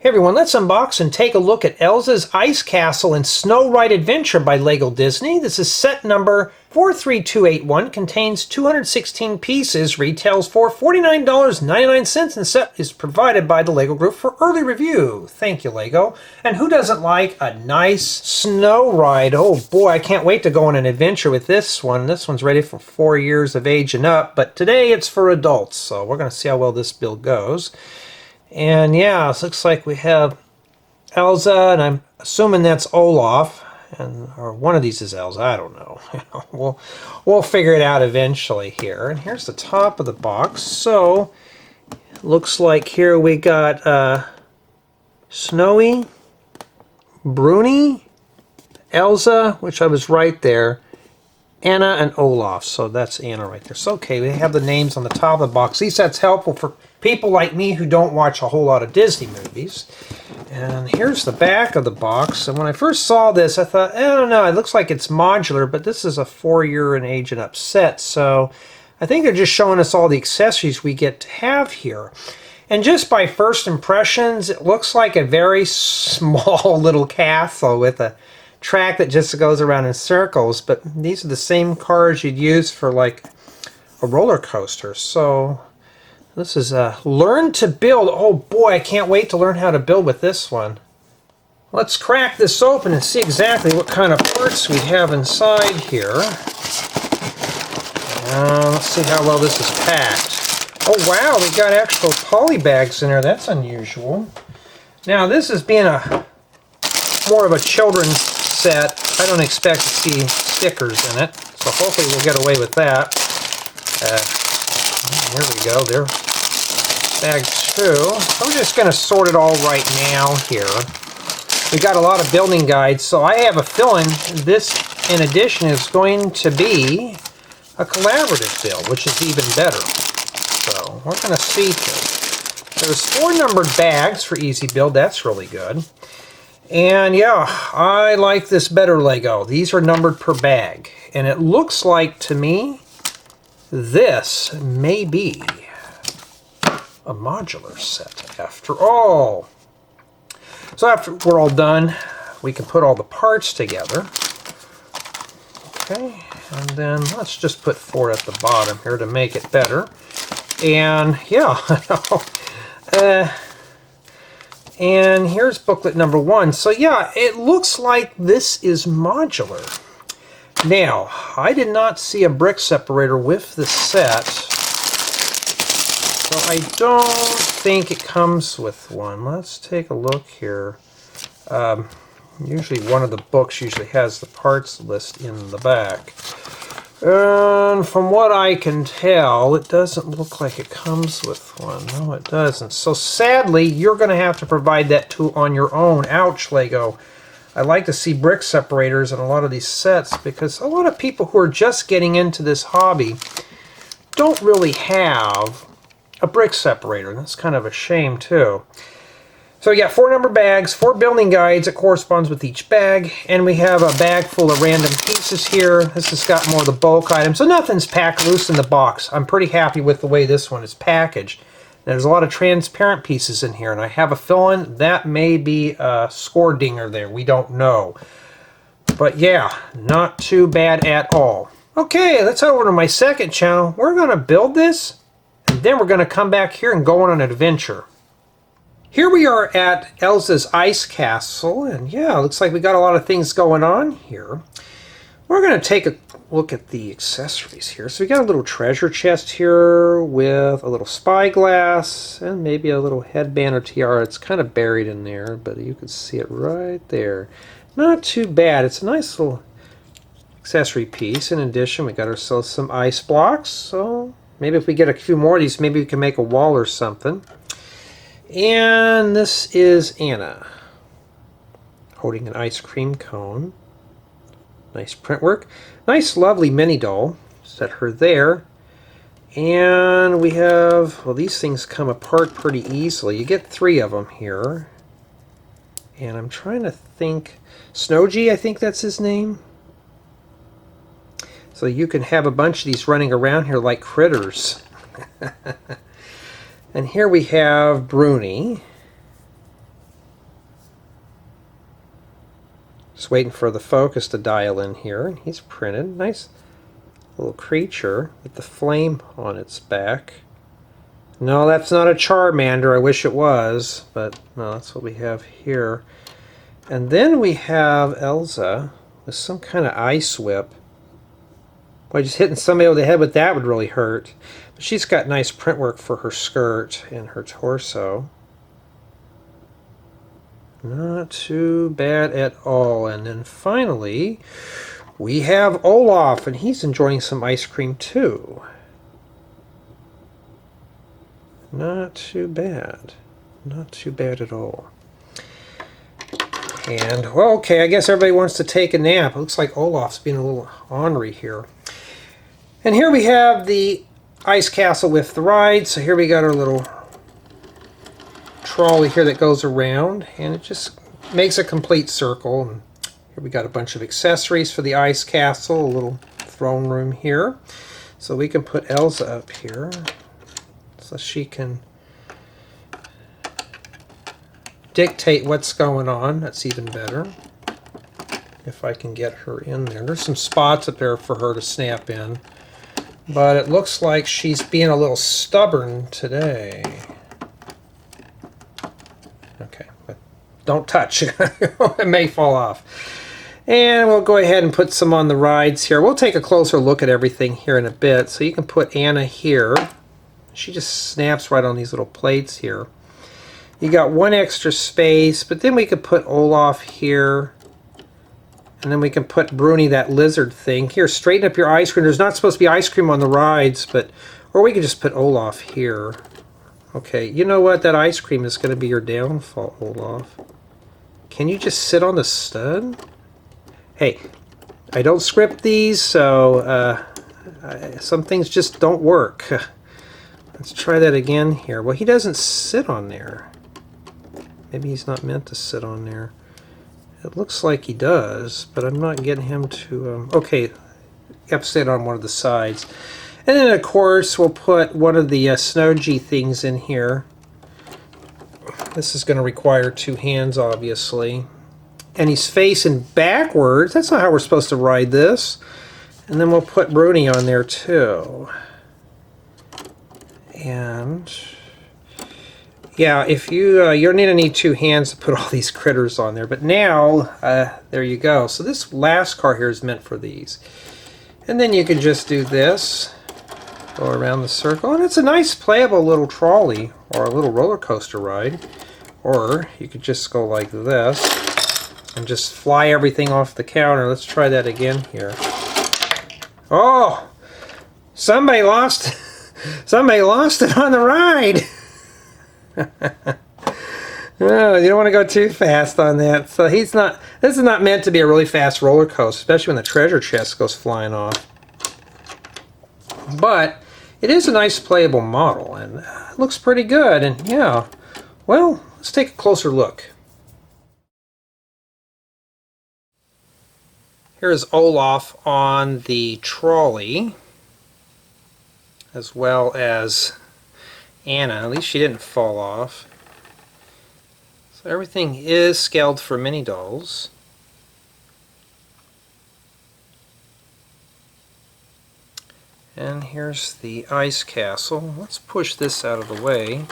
Hey everyone, let's unbox and take a look at Elsa's Ice Castle and Snow Ride Adventure by Lego Disney. This is set number 43281, contains 216 pieces, retails for $49.99, and set is provided by the Lego Group for early review. Thank you, Lego. And who doesn't like a nice snow ride? Oh boy, I can't wait to go on an adventure with this one. This one's ready for 4 years of age and up, but today it's for adults, so we're going to see how well this build goes. And yeah, it looks like we have Elsa, and I'm assuming that's Olaf, or one of these is Elsa. I don't know. We'll figure it out eventually here. And here's the top of the box. So it looks like here we got Snowy, Bruni, Elsa, which I was right there, Anna, and Olaf. So that's Anna right there. So okay, we have the names on the top of the box. At least that's helpful for people like me who don't watch a whole lot of Disney movies. And here's the back of the box. And when I first saw this, I thought, I don't know, it looks like it's modular, but this is a 4-year and age and up set. So I think they're just showing us all the accessories we get to have here. And just by first impressions, it looks like a very small little castle with a track that just goes around in circles. But these are the same cars you'd use for like a roller coaster. So this is Learn to Build. Oh boy, I can't wait to learn how to build with this one. Let's crack this open and see exactly what kind of parts we have inside here. Let's see how well this is packed. Oh wow, we got actual poly bags in there. That's unusual. Now this is being more of a children's set. I don't expect to see stickers in it, so hopefully we'll get away with that. There we go, there. Bag 2. I'm just going to sort it all right now here. We got a lot of building guides, so I have a feeling this, in addition, is going to be a collaborative build, which is even better. So we're going to see here. There's 4 numbered bags for easy build. That's really good. And yeah, I like this better Lego. These are numbered per bag. And it looks like, to me, this may be a modular set after all. So after we're all done, we can put all the parts together. Okay, and then let's just put 4 at the bottom here to make it better. And yeah, and here's booklet number 1. So yeah, it looks like this is modular. Now, I did not see a brick separator with the set, so I don't think it comes with one. Let's take a look here. Usually one of the books usually has the parts list in the back. And from what I can tell, it doesn't look like it comes with one. No, it doesn't. So sadly, you're going to have to provide that tool on your own. Ouch, Lego. I like to see brick separators in a lot of these sets because a lot of people who are just getting into this hobby don't really have a brick separator. That's kind of a shame too. So we got 4 number bags, 4 building guides that corresponds with each bag, and we have a bag full of random pieces here. This has got more of the bulk items, so nothing's packed loose in the box. I'm pretty happy with the way this one is packaged. There's a lot of transparent pieces in here, and I have a feeling that may be a score dinger there. We don't know. But yeah, not too bad at all. Okay, let's head over to my second channel. We're going to build this, and then we're going to come back here and go on an adventure. Here we are at Elsa's Ice Castle, and yeah, looks like we got a lot of things going on here. We're going to take a look at the accessories here. So we got a little treasure chest here with a little spyglass and maybe a little headband or tiara. It's kind of buried in there, but you can see it right there. Not too bad. It's a nice little accessory piece. In addition, we got ourselves some ice blocks. So maybe if we get a few more of these, maybe we can make a wall or something. And this is Anna holding an ice cream cone. Nice print work. Nice, lovely mini doll. Set her there. And we have, well, these things come apart pretty easily. You get 3 of them here. And I'm trying to think. Snowgies, I think that's his name. So you can have a bunch of these running around here like critters. And here we have Bruni. Just waiting for the focus to dial in here. And he's printed. Nice little creature with the flame on its back. No, that's not a Charmander. I wish it was, but no, that's what we have here. And then we have Elsa with some kind of ice whip. Boy, just hitting somebody over the head with that would really hurt. But she's got nice print work for her skirt and her torso. Not too bad at all. And then finally, we have Olaf, and he's enjoying some ice cream too. Not too bad. Not too bad at all. And, well, okay, I guess everybody wants to take a nap. It looks like Olaf's being a little ornery here. And here we have the ice castle with the ride. So here we got our little trolley here that goes around, and it just makes a complete circle. And here we got a bunch of accessories for the ice castle, a little throne room here. So we can put Elsa up here so she can dictate what's going on. That's even better. If I can get her in there. There's some spots up there for her to snap in. But it looks like she's being a little stubborn today. Okay, but don't touch. It may fall off. And we'll go ahead and put some on the rides here. We'll take a closer look at everything here in a bit. So you can put Anna here. She just snaps right on these little plates here. You got one extra space, but then we could put Olaf here. And then we can put Bruni, that lizard thing. Here, straighten up your ice cream. There's not supposed to be ice cream on the rides, but... Or we could just put Olaf here. Okay, you know what? That ice cream is going to be your downfall, Olaf. Can you just sit on the stud? Hey, I don't script these, so some things just don't work. Let's try that again here. Well, he doesn't sit on there. Maybe he's not meant to sit on there. It looks like he does, but I'm not getting him to... okay, you have to sit on one of the sides. And then, of course, we'll put one of the Snowgie things in here. This is going to require two hands, obviously. And he's facing backwards. That's not how we're supposed to ride this. And then we'll put Bruni on there, too. And... yeah, if you're going to need two hands to put all these critters on there. But now, there you go. So this last car here is meant for these. And then you can just do this. Go around the circle. And it's a nice playable little trolley or a little roller coaster ride. Or you could just go like this and just fly everything off the counter. Let's try that again here. Oh! Somebody lost it on the ride! Oh, you don't want to go too fast on that. So this is not meant to be a really fast roller coaster, especially when the treasure chest goes flying off. But it is a nice playable model, and it looks pretty good. And yeah, well, let's take a closer look. Here's Olaf on the trolley, as well as Anna. At least she didn't fall off. So everything is scaled for mini dolls. And here's the ice castle. Let's push this out of the way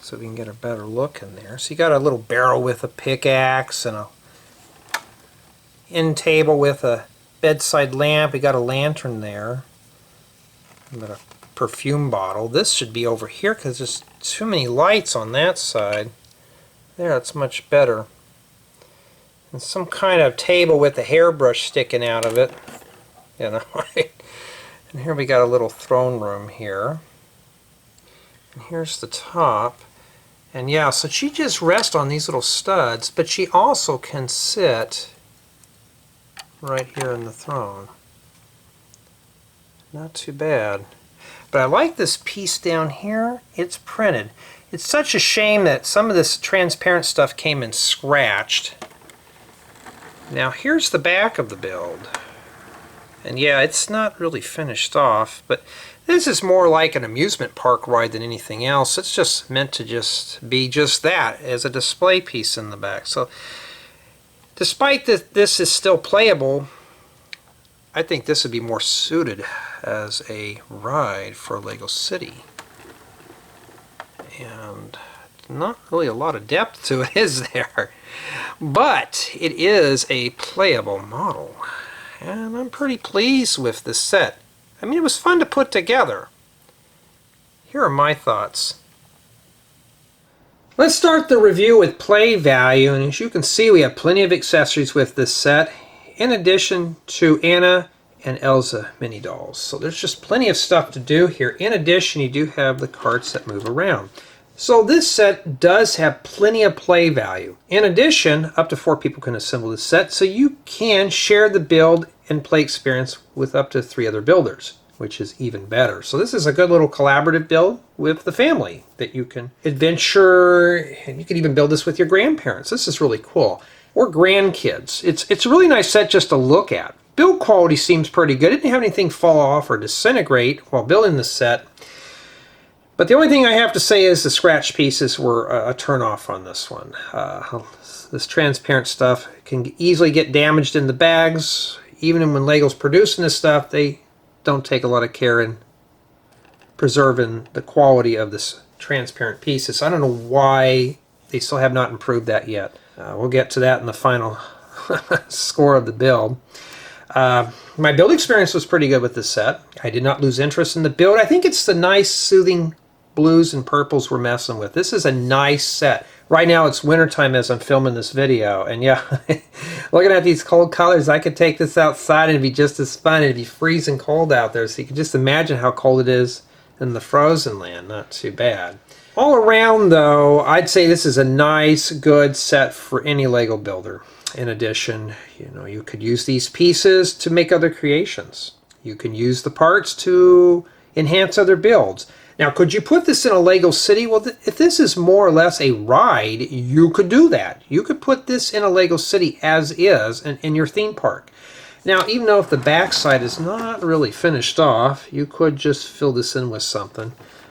so we can get a better look in there. So you got a little barrel with a pickaxe and a end table with a bedside lamp. We got a lantern there. Got a perfume bottle. This should be over here because there's too many lights on that side. There, it's much better. And some kind of table with a hairbrush sticking out of it. You know, right? And here we got a little throne room here. And here's the top. And yeah, so she just rests on these little studs, but she also can sit right here in the throne. Not too bad. But I like this piece down here. It's printed. It's such a shame that some of this transparent stuff came in scratched. Now here's the back of the build. And yeah, it's not really finished off, but this is more like an amusement park ride than anything else. It's just meant to just be just that, as a display piece in the back. So Despite that this is still playable, I think this would be more suited as a ride for Lego City. And not really a lot of depth to it, is there? But it is a playable model. And I'm pretty pleased with this set. I mean, it was fun to put together. Here are my thoughts. Let's start the review with play value, and as you can see, we have plenty of accessories with this set, in addition to Anna and Elsa mini dolls. So there's just plenty of stuff to do here. In addition, you do have the carts that move around. So this set does have plenty of play value. In addition, up to 4 people can assemble this set, so you can share the build and play experience with up to 3 other builders, which is even better. So this is a good little collaborative build with the family that you can adventure, and you can even build this with your grandparents. This is really cool. Or grandkids. It's a really nice set just to look at. Build quality seems pretty good. It didn't have anything fall off or disintegrate while building the set. But the only thing I have to say is the scratch pieces were a turn off on this one. This transparent stuff can easily get damaged in the bags. Even when Lego's producing this stuff, they don't take a lot of care in preserving the quality of this transparent pieces. I don't know why they still have not improved that yet. We'll get to that in the final score of the build. My build experience was pretty good with this set. I did not lose interest in the build. I think it's the nice, soothing blues and purples we're messing with. This is a nice set. Right now it's wintertime as I'm filming this video, and yeah, looking at these cold colors, I could take this outside and it'd be just as fun. It'd be freezing cold out there, so you can just imagine how cold it is in the frozen land. Not too bad. All around though, I'd say this is a nice, good set for any Lego builder. In addition, you could use these pieces to make other creations. You can use the parts to enhance other builds. Now, could you put this in a Lego City? Well, if this is more or less a ride, you could do that. You could put this in a Lego City as is in your theme park. Now, even though if the backside is not really finished off, you could just fill this in with something.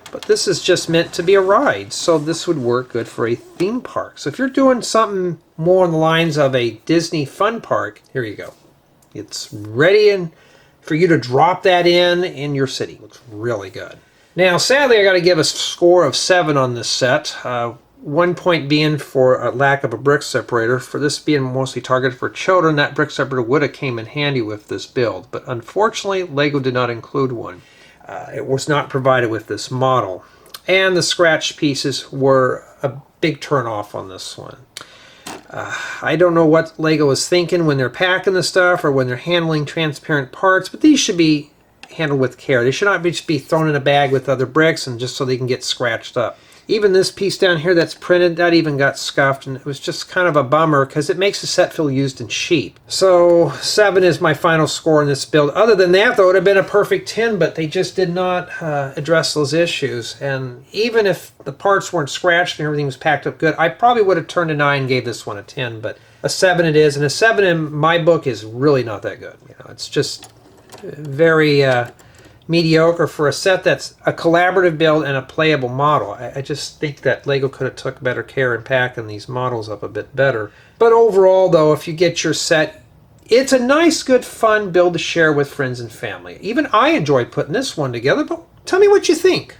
But this is just meant to be a ride, so this would work good for a theme park. So if you're doing something more on the lines of a Disney fun park, here you go. It's ready for you to drop that in your city. Looks really good. Now, sadly, I got to give a score of 7 on this set. 1 point being for a lack of a brick separator. For this being mostly targeted for children, that brick separator would have came in handy with this build. But unfortunately, Lego did not include one. It was not provided with this model. And the scratch pieces were a big turn off on this one. I don't know what Lego is thinking when they're packing the stuff or when they're handling transparent parts, but these should be handled with care. They should not just be thrown in a bag with other bricks and just so they can get scratched up. Even this piece down here that's printed, that even got scuffed, and it was just kind of a bummer because it makes the set feel used and cheap. So 7 is my final score in this build. Other than that, though, it would have been a perfect 10, but they just did not address those issues. And even if the parts weren't scratched and everything was packed up good, I probably would have turned a 9 and gave this one a 10, but a 7 it is. And a 7 in my book is really not that good. It's just very mediocre for a set that's a collaborative build and a playable model. I just think that Lego could have took better care in packing these models up a bit better. But overall, though, if you get your set, it's a nice, good, fun build to share with friends and family. Even I enjoyed putting this one together, but tell me what you think.